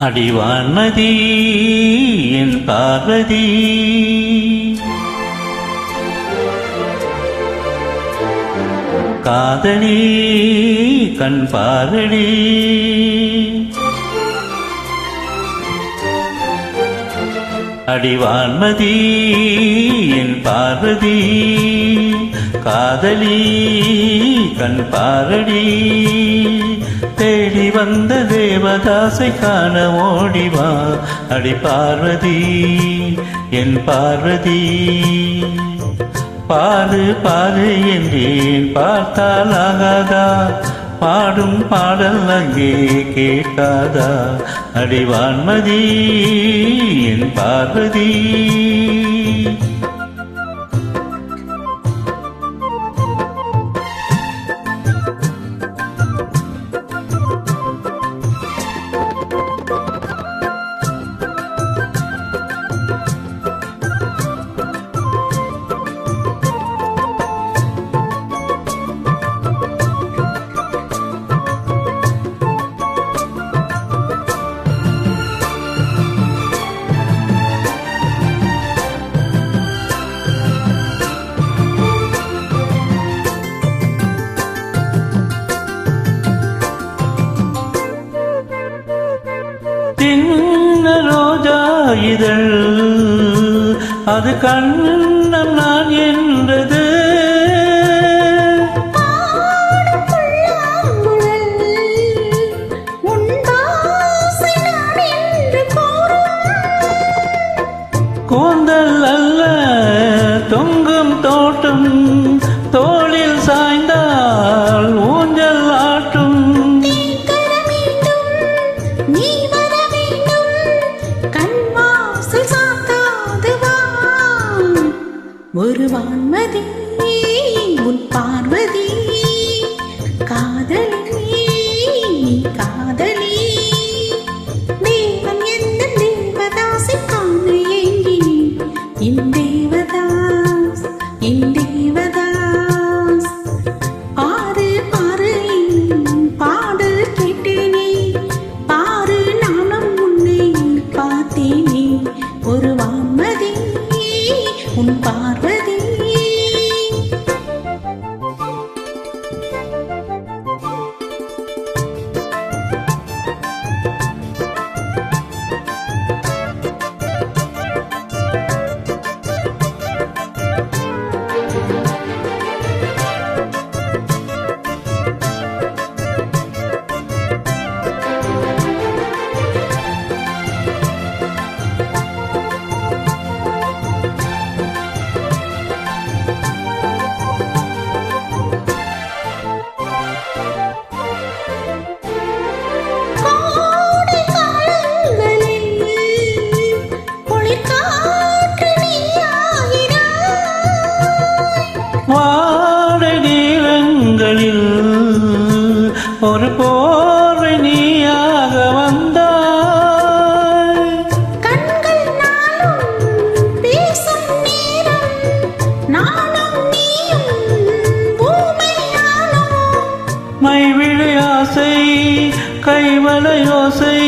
அடிவான்மதி என் பார்வதி, காதலி கண் பாரடி, அடிவான்மதி என் பார்வதி, காதலி கண் பாரடி, தேடி வந்த தேவதாசை காண ஓடிவா. அடி பார்வதி என் பார்வதி, பாரு பாரு என்றேன் பார்த்தால் ஆகாதா, பாடும் பாடல் அங்கே கேட்காதா. அடிவான்மதி என் பார்வதி, சின்ன ரோஜா இதழ் அது கண்ணம் நான் என்றது, கூந்தல் அல்ல தொங்கும் தோட்டம், தோளில் சாய்ந்தால் ஊஞ்சல் ஆட்டும். ஒரு வான்மதி உன் பார்வதி, காதலி காதலி, தேவன் எந்த தேவதாசை காண ஏங்கினி, என் தேவதாஸ் என் தேவதாஸ். பாரு பாரு பாடல் கேட்டேனே, பாரு நானும் உன்னை பார்த்தேனே. ஒரு வான்மதி உன் பார்வதி, வாடை நீளங்களில் ஒரு போர்வை நீயாக வந்தாய், கண்கள் நாளும் பேசும் நேரம், நானும் நீயும் பூமையானோம். மைவிழி ஆசை கைவள யோசை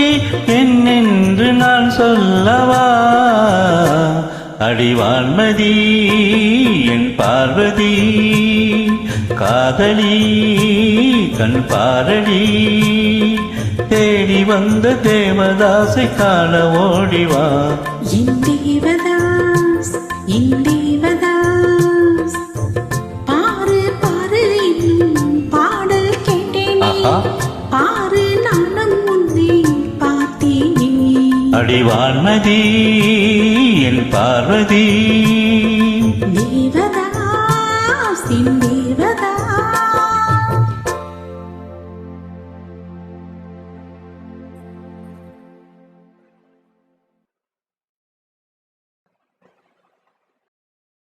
என்னென்று நான் சொல்லவா. அடிவான்மதி என் பார்வதி, காதலி கண் பாரடி, தேடி வந்த தேவதாசை காண ஓடிவா. என் தேவதாஸ் என் தேவதாஸ், பாரு பாரு பாடல் கேட்டேனே, பாரு நானும் உன்னை பார்த்தேனே. அடிவான்மதி என் பார்வதி, தேவதாஸ் என்